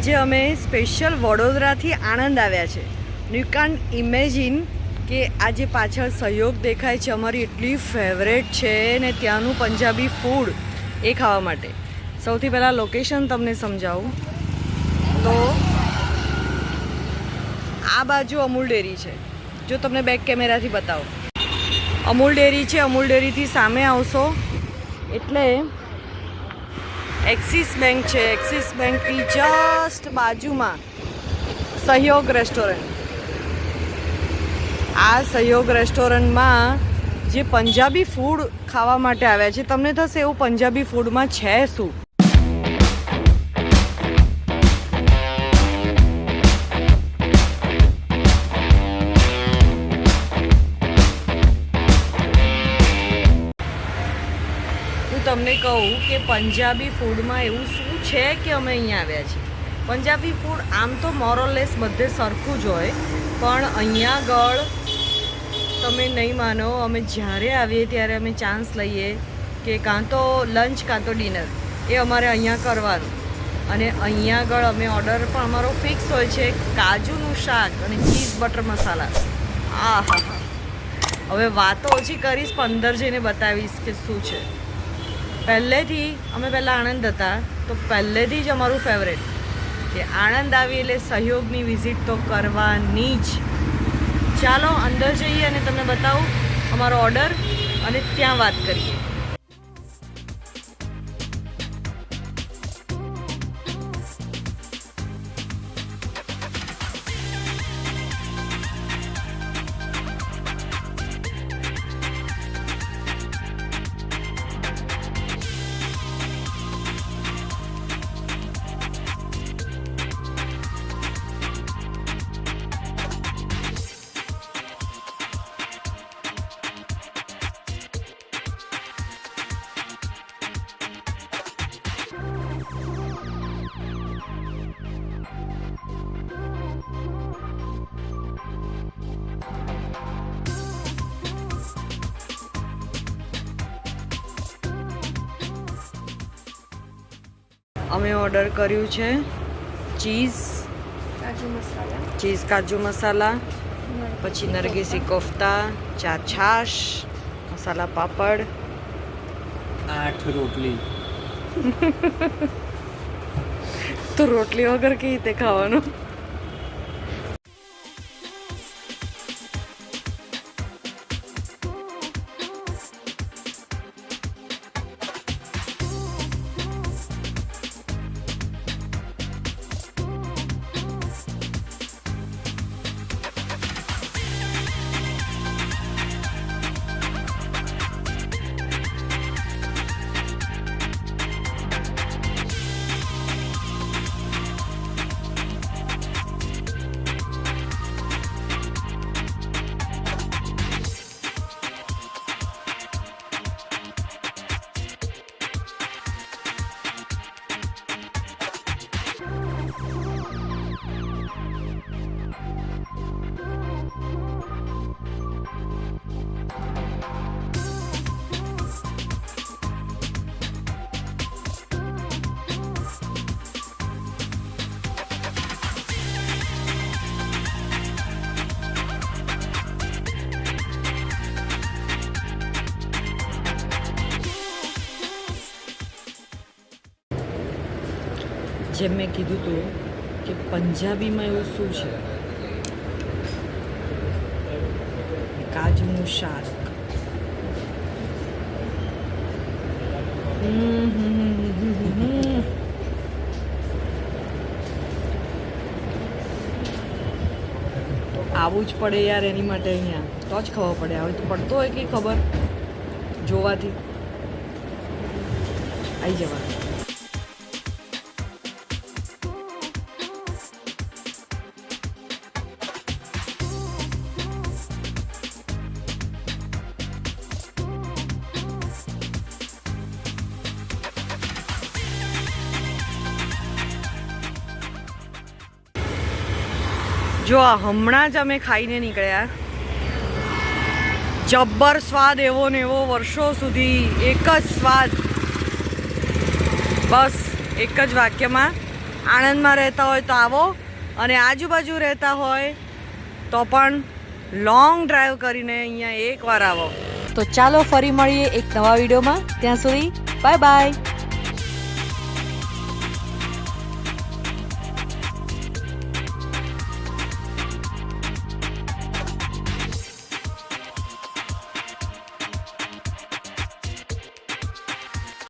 આજે અમે સ્પેશિયલ વડોદરાથી આણંદ આવ્યા છે. યુ કાન ઇમેજિન કે આજે પાછળ સહયોગ દેખાય છે, અમારી એટલી ફેવરેટ છે ને ત્યાંનું પંજાબી ફૂડ એ ખાવા માટે. સૌથી પહેલાં લોકેશન તમને સમજાવું તો આ બાજુ અમૂલ ડેરી છે. જો તમને બેક કેમેરાથી બતાવો, અમૂલ ડેરી છે. અમૂલ ડેરીથી સામે આવશો એટલે એક્સિસ બેંક છે. એક્સિસ બેંકની જસ્ટ બાજુમાં સહયોગ રેસ્ટોરન્ટ. આ સહયોગ રેસ્ટોરન્ટમાં જે પંજાબી ફૂડ ખાવા માટે આવ્યા છે, તમને થશે એવું પંજાબી ફૂડમાં છે શું. તમને કહું કે પંજાબી ફૂડમાં એવું શું છે કે અમે અહીંયા આવ્યા છીએ. પંજાબી ફૂડ આમ તો મોરલેસ બધે સરખું જ હોય, પણ અહીંયા આગળ તમે નહીં માનો, અમે જ્યારે આવીએ ત્યારે અમે ચાન્સ લઈએ કે કાં તો લંચ કાં તો ડિનર એ અમારે અહીંયા કરવાનું. અને અહીંયા આગળ અમે ઓર્ડર પણ અમારો ફિક્સ હોય છે, કાજુનું શાક અને ચીઝ બટર મસાલા. આ હા હા, હવે વાતો ઓછી કરીશ પણ અંદર જઈને બતાવીશ કે શું છે. પહેલેથી અમે પહેલાં આણંદ હતા તો પહેલેથી જ અમારું ફેવરેટ કે આણંદ આવી એટલે સહયોગની વિઝિટ તો કરવાની જ. ચાલો અંદર જઈએ અને તમને બતાવું અમારો ઓર્ડર અને ત્યાં વાત કરીએ. અમે ઓર્ડર કર્યું છે ચીઝ કાજુ મસાલા, પછી નરગીસી કોફતા, ચાર છાશ, મસાલા પાપડ, 8 રોટલી. તો રોટલી વગર કેવી રીતે ખાવાનું? જેમ મેં કીધું હતું કે પંજાબીમાં એવું શું છે, કાજુનું શાક. આવવું જ પડે યાર એની માટે અહીંયા, તો જ ખબર પડે. હવે તો પડતો હોય કે ખબર જોવાથી આવી જવાનું. જો આ હમણાં જ અમે ખાઈને નીકળ્યા, જબ્બર સ્વાદ, એવો ને એવો વર્ષો સુધી એક જ સ્વાદ. બસ એક જ વાક્યમાં આણંદમાં રહેતા હોય તો આવો, અને આજુબાજુ રહેતા હોય તો પણ લોંગ ડ્રાઈવ કરીને અહીંયા એકવાર આવો. તો ચાલો ફરી મળીએ એક નવા વિડીયોમાં. ત્યાં સુધી બાય બાય.